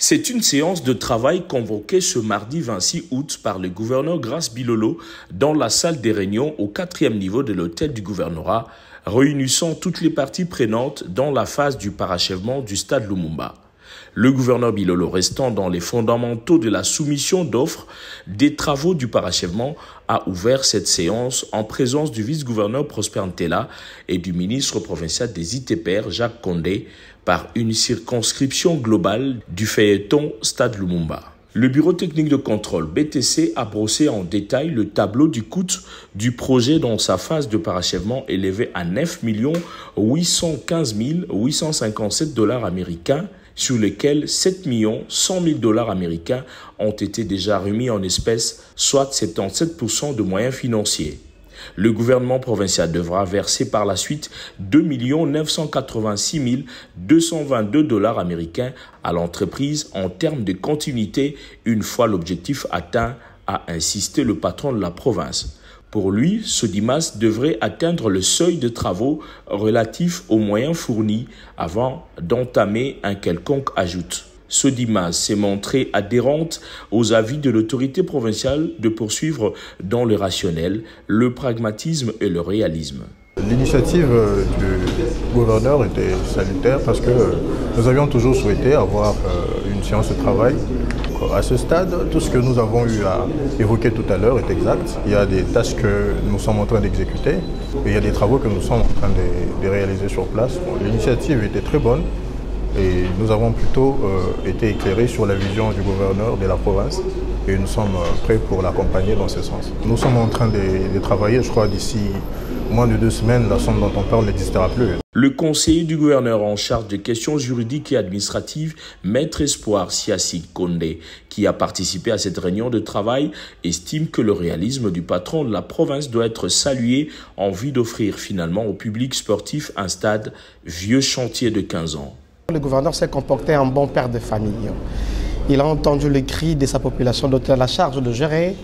C'est une séance de travail convoquée ce mardi 26 août par le gouverneur Grace Bilolo dans la salle des réunions au 4e niveau de l'hôtel du gouvernorat, réunissant toutes les parties prenantes dans la phase du parachèvement du stade Lumumba. Le gouverneur Bilolo, restant dans les fondamentaux de la soumission d'offres des travaux du parachèvement, a ouvert cette séance en présence du vice-gouverneur Prosper Ntela et du ministre provincial des ITPR, Jacques Condé, par une circonscription globale du feuilleton Stade Lumumba. Le bureau technique de contrôle BTC a brossé en détail le tableau du coût du projet dans sa phase de parachèvement élevé à 9 815 857 $ américains, sur lesquels 7 100 000 $ américains ont été déjà remis en espèces, soit 77% de moyens financiers. Le gouvernement provincial devra verser par la suite 2 986 222 $ américains à l'entreprise en termes de continuité une fois l'objectif atteint, a insisté le patron de la province. Pour lui, Sodimas devrait atteindre le seuil de travaux relatifs aux moyens fournis avant d'entamer un quelconque ajout. Sodimas s'est montrée adhérente aux avis de l'autorité provinciale de poursuivre dans le rationnel, le pragmatisme et le réalisme. L'initiative du gouverneur était salutaire parce que nous avions toujours souhaité avoir une séance de travail. À ce stade, tout ce que nous avons eu à évoquer tout à l'heure est exact. Il y a des tâches que nous sommes en train d'exécuter et il y a des travaux que nous sommes en train de réaliser sur place. L'initiative était très bonne et nous avons plutôt été éclairés sur la vision du gouverneur de la province et nous sommes prêts pour l'accompagner dans ce sens. Nous sommes en train de travailler, je crois, d'ici moins de 2 semaines, la somme dont on parle n'existera plus. Le conseiller du gouverneur en charge des questions juridiques et administratives, Maître Espoir Siassi Condé, qui a participé à cette réunion de travail, estime que le réalisme du patron de la province doit être salué en vue d'offrir finalement au public sportif un stade vieux chantier de 15 ans. Le gouverneur s'est comporté en bon père de famille. Il a entendu les cris de sa population dont il a la charge de gérer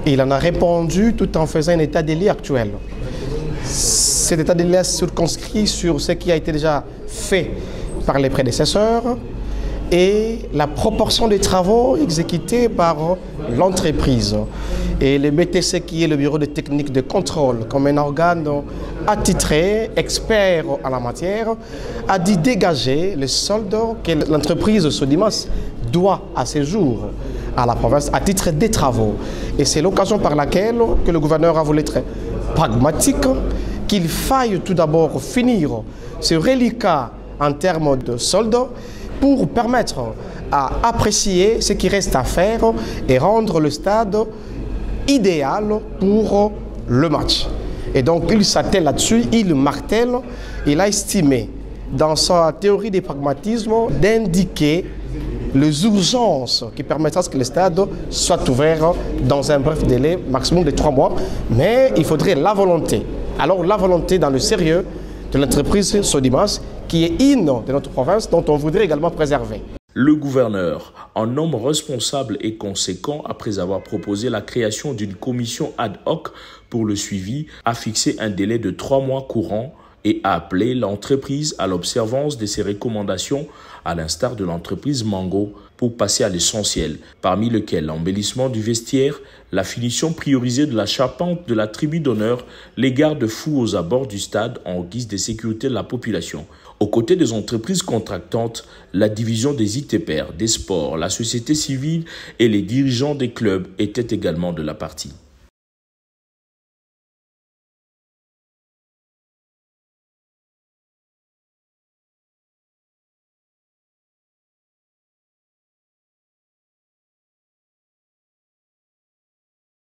et il en a répondu tout en faisant un état des lieux actuel. Cet état des lieux circonscrit sur ce qui a été déjà fait par les prédécesseurs et la proportion des travaux exécutés par l'entreprise. Et le BTC, qui est le bureau de technique de contrôle, comme un organe attitré, expert en la matière, a dit dégager le solde que l'entreprise Sodimas doit à ce jour à la province à titre des travaux. Et c'est l'occasion par laquelle que le gouverneur a voulu être pragmatique, qu'il faille tout d'abord finir ce reliquat en termes de solde pour permettre à apprécier ce qui reste à faire et rendre le stade idéal pour le match. Et donc il s'attelle là-dessus, il martèle, il a estimé dans sa théorie du pragmatisme d'indiquer les urgences qui permettront que le stade soit ouvert dans un bref délai, maximum de 3 mois, mais il faudrait la volonté. Alors la volonté dans le sérieux de l'entreprise Sodimas, qui est une de notre province, dont on voudrait également préserver. Le gouverneur, un homme responsable et conséquent, après avoir proposé la création d'une commission ad hoc pour le suivi, a fixé un délai de 3 mois courants et a appelé l'entreprise à l'observance de ses recommandations, à l'instar de l'entreprise Mango, pour passer à l'essentiel, parmi lesquels l'embellissement du vestiaire, la finition priorisée de la charpente de la tribune d'honneur, les garde-fous aux abords du stade en guise de sécurité de la population. Aux côtés des entreprises contractantes, la division des ITPR, des sports, la société civile et les dirigeants des clubs étaient également de la partie.